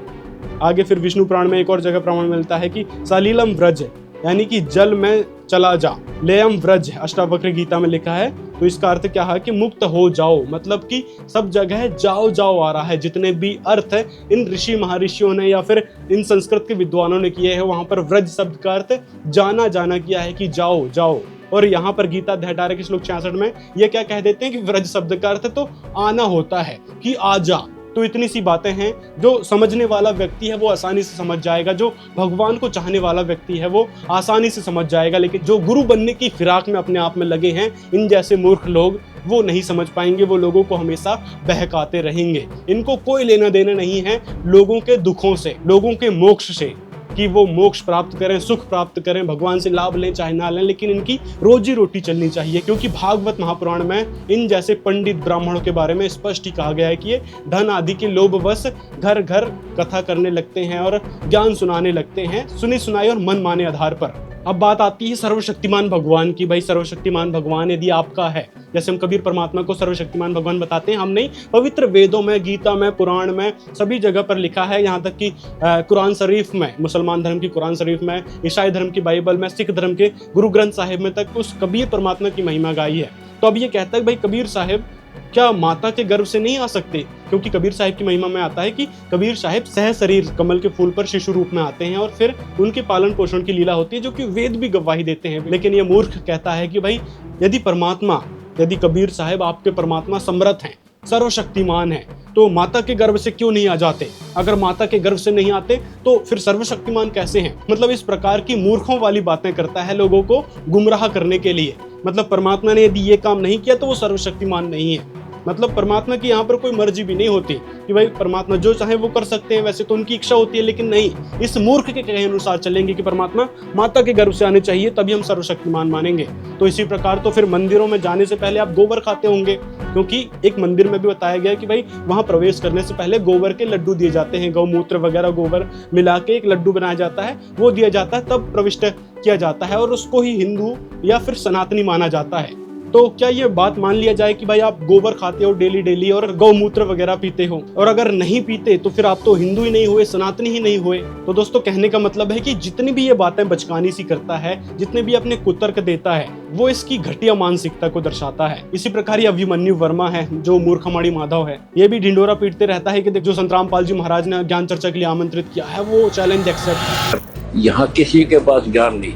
आगे फिर विष्णु पुराण में एक और जगह प्रमाण मिलता है कि सलीलम व्रज, यानी कि जल में चला जा। लेयम व्रज अष्टावक्र गीता में लिखा है, तो इसका अर्थ क्या है कि मुक्त हो जाओ, मतलब कि सब जगह जाओ जाओ आ रहा है। जितने भी अर्थ इन ऋषि महर्षियों ने या फिर इन संस्कृत के विद्वानों ने किए हैं, वहां पर व्रज शब्द का अर्थ जाना जाना किया है कि जाओ जाओ। और यहाँ पर गीता अध्याय 18 के श्लोक 66 में ये क्या कह देते हैं कि व्रज शब्द का अर्थ तो आना होता है कि आ जा। तो इतनी सी बातें हैं, जो समझने वाला व्यक्ति है वो आसानी से समझ जाएगा, जो भगवान को चाहने वाला व्यक्ति है वो आसानी से समझ जाएगा। लेकिन जो गुरु बनने की फिराक में अपने आप में लगे हैं, इन जैसे मूर्ख लोग, वो नहीं समझ पाएंगे, वो लोगों को हमेशा बहकाते रहेंगे। इनको कोई लेना देना नहीं है लोगों के दुखों से, लोगों के मोक्ष से, कि वो मोक्ष प्राप्त करें, सुख प्राप्त करें, भगवान से लाभ लें चाहे ना लें, लेकिन इनकी रोजी रोटी चलनी चाहिए। क्योंकि भागवत महापुराण में इन जैसे पंडित ब्राह्मणों के बारे में स्पष्ट ही कहा गया है कि ये धन आदि के लोभवश घर घर कथा करने लगते हैं और ज्ञान सुनाने लगते हैं, सुनी सुनाई और मन माने आधार पर। अब बात आती है सर्वशक्तिमान भगवान की। भाई सर्वशक्तिमान भगवान यदि आपका है, जैसे हम कबीर परमात्मा को सर्वशक्तिमान भगवान बताते हैं, हम नहीं, पवित्र वेदों में, गीता में, पुराण में, सभी जगह पर लिखा है। यहाँ तक कि कुरान शरीफ में, मुसलमान धर्म की कुरान शरीफ में, ईसाई धर्म की बाइबल में, सिख धर्म के गुरु ग्रंथ साहिब में तक उस कबीर परमात्मा की महिमा गाई है। तो अब ये कहता है भाई कबीर साहिब क्या माता के गर्भ से नहीं आ सकते? क्योंकि कबीर साहिब की महिमा में आता है कि कबीर साहिब सह शरीर कमल के फूल पर शिशु रूप में आते हैं और फिर उनके पालन पोषण की लीला होती है, जो कि वेद भी गवाही देते हैं। लेकिन ये मूर्ख कहता है कि भाई यदि परमात्मा यदि कबीर साहब आपके परमात्मा समर्थ हैं, सर्वशक्तिमान है, तो माता के गर्भ से क्यों नहीं आ जाते? अगर माता के गर्भ से नहीं आते तो फिर सर्वशक्तिमान कैसे हैं? मतलब इस प्रकार की मूर्खों वाली बातें करता है लोगों को गुमराह करने के लिए। मतलब परमात्मा ने यदि ये काम नहीं किया तो वो सर्वशक्तिमान नहीं है। मतलब परमात्मा की यहाँ पर कोई मर्जी भी नहीं होती कि भाई परमात्मा जो चाहे वो कर सकते हैं, वैसे तो उनकी इच्छा होती है, लेकिन नहीं, इस मूर्ख के कहे अनुसार चलेंगे कि परमात्मा माता के गर्भ से आने चाहिए तभी हम सर्वशक्तिमान मानेंगे। तो इसी प्रकार तो फिर मंदिरों में जाने से पहले आप गोबर खाते होंगे, क्योंकि एक मंदिर में भी बताया गया है कि भाई वहां प्रवेश करने से पहले गोबर के लड्डू दिए जाते हैं, गौमूत्र वगैरह गोबर मिला के एक लड्डू बनाया जाता है, वो दिया जाता है, तब प्रविष्ट किया जाता है और उसको ही हिंदू या फिर सनातनी माना जाता है। तो क्या ये बात मान लिया जाए कि भाई आप गोबर खाते हो डेली डेली और गौमूत्र वगैरह पीते हो, और अगर नहीं पीते तो फिर आप तो हिंदू ही नहीं हुए, सनातनी ही नहीं हुए? तो दोस्तों कहने का मतलब है कि जितनी भी ये बातें बचकानी सी करता है, जितने भी अपने कुतर्क देता है, वो इसकी घटिया मानसिकता को दर्शाता है। इसी प्रकार ये अभिमन्यु वर्मा है जो मूर्खमणि माधव है, ये भी ढिंडोरा पीटते रहता है कि जो संतराम पाल जी महाराज ने ज्ञान चर्चा के लिए आमंत्रित किया है वो चैलेंज एक्सेप्ट। यहाँ किसी के पास ज्ञान नहीं,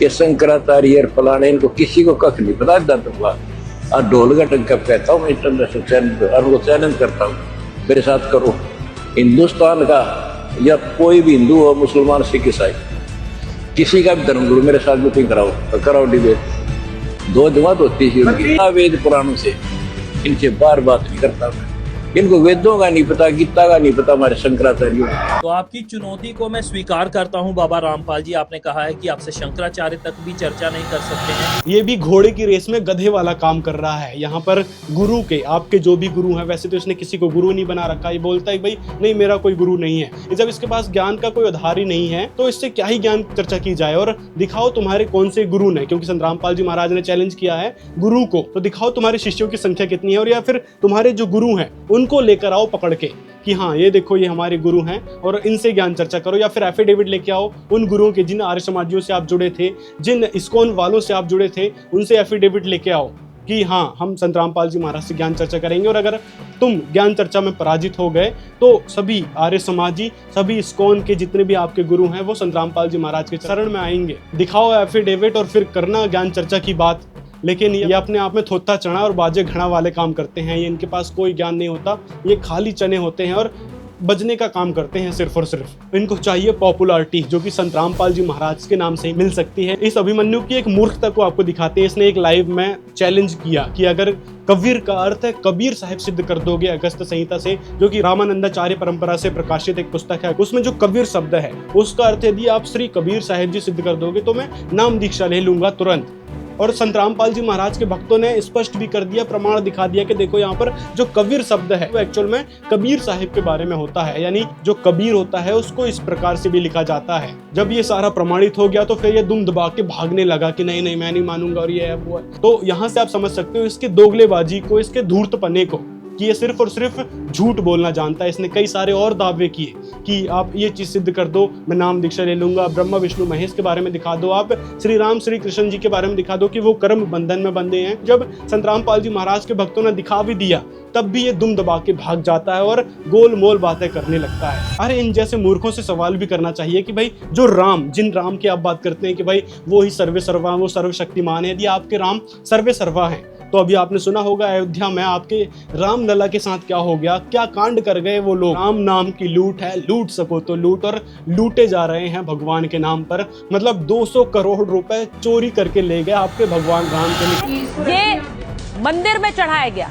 ये शंकराचार्य फलाने इनको किसी को कख नहीं पता। और ढोल का टंका कहता हूँ मैं इंटरनेशनल चैनल और वो चैलेंज करता हूँ, मेरे साथ करो। हिंदुस्तान का या कोई भी हिंदू हो, मुसलमान, सिख, ईसाई, किसी का भी धर्मगुरु मेरे साथ मीटिंग कराओ डिबेट। दो जमात होती थी उनकी, वेद पुराणों से, इनसे बार बात नहीं करता मैं। इनको वेदों का नहीं पता, गीता का नहीं पता, हमारे शंकराचार्यों का। तो आपकी चुनौती को मैं स्वीकार करता हूं बाबा रामपाल जी। आपने कहा है कि आपसे शंकराचार्य तक भी चर्चा नहीं कर सकते हैं। ये भी घोड़े की रेस में गधे वाला काम कर रहा है। यहाँ पर गुरु के, आपके जो भी गुरु हैं, वैसे तो इसने किसी को गुरु नहीं बना रखा, ये बोलता है भाई नहीं मेरा कोई गुरु नहीं है। जब इसके पास ज्ञान का कोई आधार ही नहीं है तो इससे क्या ही ज्ञान चर्चा की जाए। और दिखाओ तुम्हारे कौन से गुरु ने, क्योंकि संत रामपाल जी महाराज ने चैलेंज किया है गुरु को, तो दिखाओ तुम्हारे शिष्यों की संख्या कितनी है, और या फिर तुम्हारे जो गुरु हैं उनको लेकर आओ पकड़ के कि हाँ ये देखो ये हमारे गुरु हैं, और इनसे ज्ञान चर्चा करो। या फिर एफिडेविट लेके आओ उन गुरुओं के, जिन आर्य समाजियों से आप जुड़े थे, जिन इस्कॉन वालों से आप जुड़े थे, उनसे एफिडेविट लेके आओ कि हाँ हम संत रामपाल जी महाराज से ज्ञान चर्चा करेंगे। और अगर तुम ज्ञान चर्चा में पराजित हो गए तो सभी आर्य समाजी, सभी इस्कॉन के जितने भी आपके गुरु हैं वो संत रामपाल जी महाराज के चरण में आएंगे। दिखाओ एफिडेविट और फिर करना ज्ञान चर्चा की बात। लेकिन ये अपने आप में थोथा चढ़ा और बाजे घड़ा वाले काम करते हैं। ये इनके पास कोई ज्ञान नहीं होता, ये खाली चने होते हैं और बजने का काम करते हैं सिर्फ और सिर्फ। इनको चाहिए पॉपुलैरिटी, जो कि संत रामपाल जी महाराज के नाम से ही मिल सकती है। इस अभिमन्यु की एक मूर्खता को आपको दिखाते हैं। इसने एक लाइव में चैलेंज किया कि अगर कबीर का अर्थ है कबीर साहिब सिद्ध कर दोगे अगस्त संहिता से, जो कि रामानंदाचार्य परंपरा से प्रकाशित एक पुस्तक है, उसमें जो कबीर शब्द है उसका अर्थ यदि आप श्री कबीर साहिब जी सिद्ध कर दोगे तो मैं नाम दीक्षा ले लूंगा तुरंत। और संत रामपाल जी महाराज के भक्तों ने स्पष्ट भी कर दिया, प्रमाण दिखा दिया कि देखो यहाँ पर जो कबीर शब्द है वो एक्चुअल में कबीर साहिब के बारे में होता है, यानी जो कबीर होता है उसको इस प्रकार से भी लिखा जाता है। जब ये सारा प्रमाणित हो गया तो फिर ये दुम दबा के भागने लगा कि नहीं नहीं मैं नहीं मानूंगा और ये है वो है। तो यहाँ से आप समझ सकते हो इसके दोगलेबाजी को, इसके धूर्तपने को, कि ये सिर्फ और सिर्फ झूठ बोलना जानता है। इसने कई सारे और दावे किए कि आप ये चीज सिद्ध कर दो, मैं नाम दीक्षा ले लूंगा, ब्रह्मा विष्णु महेश के बारे में दिखा दो, आप श्री राम श्री कृष्ण जी के बारे में दिखा दो कि वो कर्म बंधन में बंधे हैं। जब संत रामपाल जी महाराज के भक्तों ने दिखा भी दिया तब भी ये दुम दबा के भाग जाता है और गोल मोल बातें करने लगता है। अरे इन जैसे मूर्खों से सवाल भी करना चाहिए कि भाई जो राम, जिन राम की आप बात करते हैं कि भाई वो ही सर्वे सर्वा, वो सर्वशक्तिमान है, यदि आपके राम सर्वे सर्वा हैं तो अभी आपने सुना होगा अयोध्या में आपके राम लला के साथ क्या हो गया, क्या कांड कर गए वो लोग। राम नाम की लूट है, लूट सको तो लूट, और लूटे जा रहे हैं भगवान के नाम पर। मतलब 200 करोड़ रुपए चोरी करके ले गए आपके भगवान राम के। ये मंदिर में चढ़ाया गया,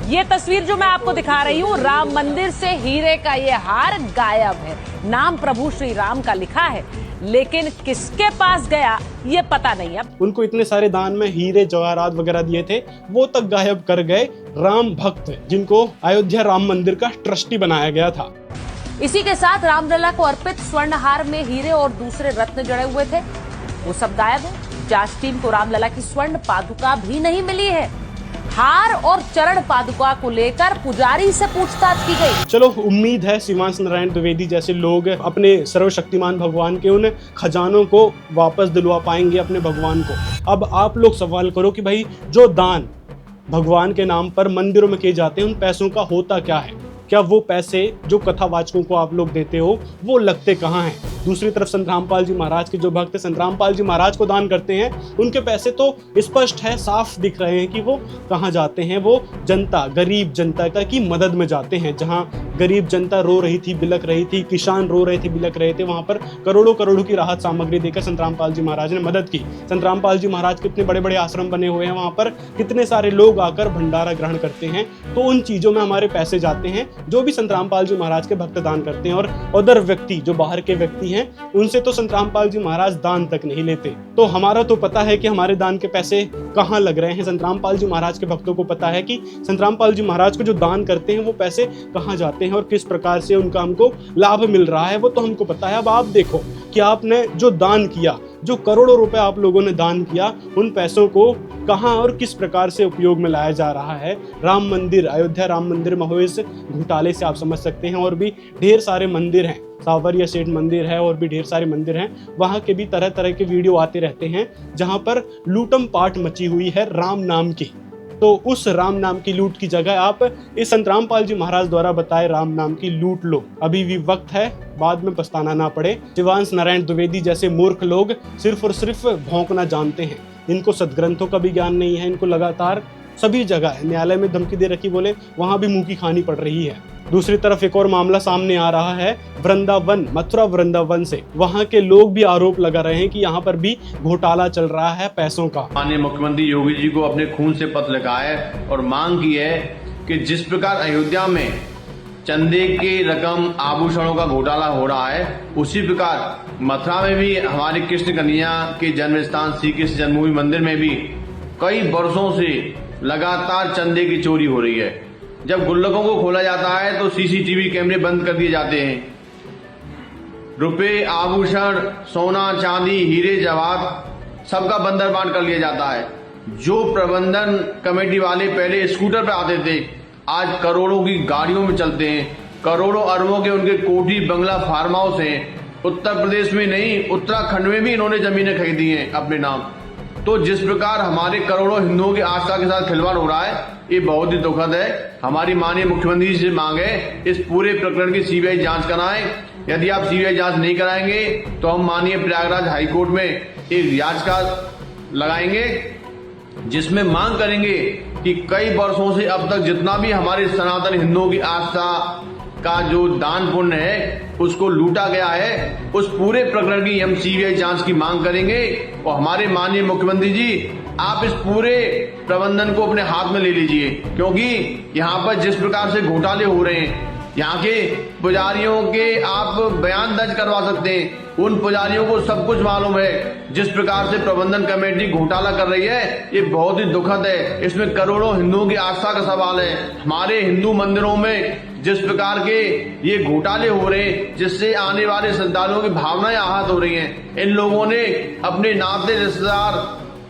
ये तस्वीर जो मैं आपको दिखा रही हूँ, राम मंदिर से हीरे का ये हार गायब है। नाम प्रभु श्री राम का लिखा है, लेकिन किसके पास गया ये पता नहीं। अब उनको इतने सारे दान में हीरे जवाहरात वगैरह दिए थे, वो तक गायब कर गए राम भक्त, जिनको अयोध्या राम मंदिर का ट्रस्टी बनाया गया था। इसी के साथ रामलला को अर्पित स्वर्ण हार में हीरे और दूसरे रत्न जड़े हुए थे, वो सब गायब है। जांच टीम को रामलला की स्वर्ण पादुका भी नहीं मिली है। हार और चरण पादुका को लेकर पुजारी से पूछताछ की गई। चलो उम्मीद है शिवांश नारायण द्विवेदी जैसे लोग अपने सर्वशक्तिमान भगवान के उन खजानों को वापस दिलवा पाएंगे अपने भगवान को। अब आप लोग सवाल करो कि भाई जो दान भगवान के नाम पर मंदिरों में किए जाते हैं उन पैसों का होता क्या है? क्या वो पैसे जो कथावाचकों को आप लोग देते हो वो लगते कहाँ हैं? दूसरी तरफ संत रामपाल जी महाराज के जो भक्त संत रामपाल जी महाराज को दान करते हैं, उनके पैसे तो स्पष्ट है, साफ दिख रहे हैं कि वो कहाँ जाते हैं। वो जनता, गरीब जनता की मदद में जाते हैं। जहाँ गरीब जनता रो रही थी, बिलक रही थी, किसान रो रहे थे, बिलक रहे थे, वहां पर करोड़ों करोड़ों की राहत सामग्री देकर संत रामपाल जी महाराज ने मदद की। संत रामपाल जी महाराज कितने बड़े बड़े आश्रम बने हुए हैं, वहां पर कितने सारे लोग आकर भंडारा ग्रहण करते हैं। तो उन चीजों में हमारे पैसे जाते हैं जो भी संत रामपाल जी महाराज के भक्त दान करते हैं। और अदर व्यक्ति, जो बाहर के व्यक्ति हैं, उनसे तो संत रामपाल जी महाराज दान तक नहीं लेते। तो हमारा तो पता है कि हमारे दान के पैसे कहाँ लग रहे हैं। संत रामपाल जी महाराज के भक्तों को पता है कि संत रामपाल जी महाराज को जो दान करते हैं वो पैसे कहाँ जाते हैं और किस प्रकार से उनका हमको लाभ मिल रहा है, वो तो हमको पता है। अब आप देखो कि आपने जो दान किया, जो करोड़ों रुपए आप लोगों ने दान किया, उन पैसों को कहां और किस प्रकार से उपयोग में लाया जा रहा है। राम मंदिर, अयोध्या राम मंदिर महोत्सव घोटाले से आप समझ सकते हैं। और भी ढेर सारे मंदिर हैं, सावरिया सेठ मंदिर है और भी ढेर सारे मंदिर हैं, वहां के भी तरह तरह के वीडियो आते रहते हैं जहां पर लूटम पाट मची हुई है राम नाम की। तो उस राम नाम की लूट की जगह आप इस संत रामपाल जी महाराज द्वारा बताए राम नाम की लूट लो। अभी भी वक्त है, बाद में पछताना ना पड़े। शिवांश नारायण द्विवेदी जैसे मूर्ख लोग सिर्फ और सिर्फ भौंकना जानते हैं। इनको सदग्रंथों का भी ज्ञान नहीं है। इनको लगातार सभी जगह न्यायालय में धमकी दे रखी, बोले वहां भी मुंह की खानी पड़ रही है। दूसरी तरफ एक और मामला सामने आ रहा है वृंदावन, मथुरा वृंदावन से। वहां के लोग भी आरोप लगा रहे हैं कि यहाँ पर भी घोटाला चल रहा है पैसों का। माननीय मुख्यमंत्री योगी जी को अपने खून से पत्र लिखा है और मांग की है कि जिस प्रकार अयोध्या में चंदे के रकम आभूषणों का घोटाला हो रहा है, उसी प्रकार मथुरा में भी हमारे कृष्ण कन्हैया के जन्म स्थान श्री कृष्ण जन्मभूमि मंदिर में भी कई वर्षों से लगातार चंदे की चोरी हो रही है। जब गुल्लकों को खोला जाता है तो सीसीटीवी कैमरे बंद कर दिए जाते हैं। रुपए, आभूषण, सोना, चांदी, हीरे, जवाहर सबका बंदरबांट कर लिया जाता है। जो प्रबंधन कमेटी वाले पहले स्कूटर पे आते थे, आज करोड़ों की गाड़ियों में चलते हैं। करोड़ों अरबों के उनके कोठी, बंगला, फार्म हाउस हैं। उत्तर प्रदेश में नहीं, उत्तराखंड में भी इन्होंने जमीनें खरीदी हैं अपने नाम। तो जिस प्रकार हमारे करोड़ों हिंदुओं की आस्था के साथ खिलवाड़ हो रहा है, ये बहुत ही दुखद है। हमारी माननीय मुख्यमंत्री जी से मांग है इस पूरे प्रकरण की सीबीआई जांच कराएं। यदि आप सीबीआई जांच नहीं कराएंगे तो हम माननीय प्रयागराज हाईकोर्ट में एक याचिका लगाएंगे, जिसमें मांग करेंगे कि कई वर्षों से अब तक जितना भी हमारे सनातन हिंदुओं की आस्था का जो दान पुण्य है उसको लूटा गया है, उस पूरे प्रकरण की हम सीबीआई जांच की मांग करेंगे। और हमारे माननीय मुख्यमंत्री जी, आप इस पूरे प्रबंधन को अपने हाथ में ले लीजिए, क्योंकि यहाँ पर जिस प्रकार से घोटाले हो रहे हैं, यहाँ के पुजारियों के आप बयान दर्ज करवा सकते हैं। उन पुजारियों को सब कुछ मालूम है। जिस प्रकार से प्रबंधन कमेटी घोटाला कर रही है, ये बहुत ही दुखद है। इसमें करोड़ों हिंदुओं की आस्था का सवाल है। हमारे हिंदू मंदिरों में जिस प्रकार के ये घोटाले हो रहे हैं, जिससे आने वाले श्रद्धालुओं की भावनाएं आहत हो रही हैं। इन लोगों ने अपने नाते रिश्तेदार,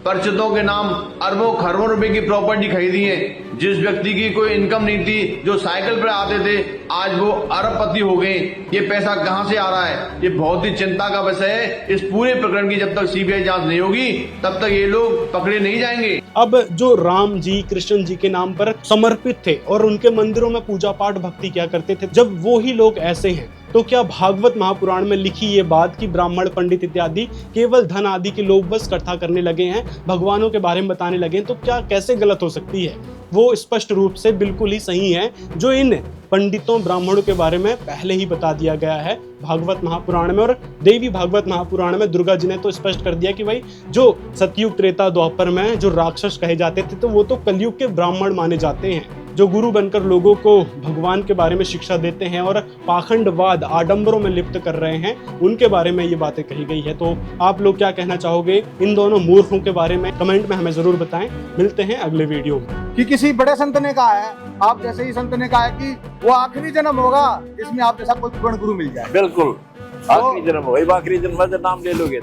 परिचितों के नाम अरबों खरबों रुपए की प्रॉपर्टी खरीदी है। जिस व्यक्ति की कोई इनकम नहीं थी, जो साइकिल पर आते थे, आज वो अरबपति हो गए। ये पैसा कहां से आ रहा है? ये बहुत ही चिंता का विषय है। इस पूरे प्रकरण की जब तक सीबीआई जांच नहीं होगी, तब तक ये लोग पकड़े नहीं जाएंगे। अब जो राम जी, कृष्ण जी के नाम पर समर्पित थे और उनके मंदिरों में पूजा पाठ भक्ति किया करते थे, जब वो ही लोग ऐसे हैं, तो क्या भागवत महापुराण में लिखी ये बात कि ब्राह्मण, पंडित इत्यादि केवल धन आदि के लोग बस कथा करने लगे हैं, भगवानों के बारे में बताने लगे हैं, तो क्या कैसे गलत हो सकती है? वो स्पष्ट रूप से बिल्कुल ही सही है। जो इन पंडितों, ब्राह्मणों के बारे में पहले ही बता दिया गया है भागवत महापुराण में। और देवी भागवत महापुराण में दुर्गा जी ने तो स्पष्ट कर दिया कि भाई जो सतयुग, त्रेता, द्वापर में जो राक्षस कहे जाते थे, तो वो तो कलयुग के ब्राह्मण माने जाते हैं, जो गुरु बनकर लोगों को भगवान के बारे में शिक्षा देते हैं और पाखंडवाद, आडंबरों में लिप्त कर रहे हैं, उनके बारे में ये बातें कही गई है। तो आप लोग क्या कहना चाहोगे इन दोनों मूर्खों के बारे में? कमेंट में हमें जरूर बताएं। मिलते हैं अगले वीडियो में। कि किसी बड़े संत ने कहा है, आप जैसे ही संत ने कहा है कि वो आखिरी जन्म होगा जिसमें आप जैसा कोई पूर्ण गुरु मिल जाए। बिल्कुल आखिरी जन्म होगा, आखिरी जन्म में नाम ले लोगे।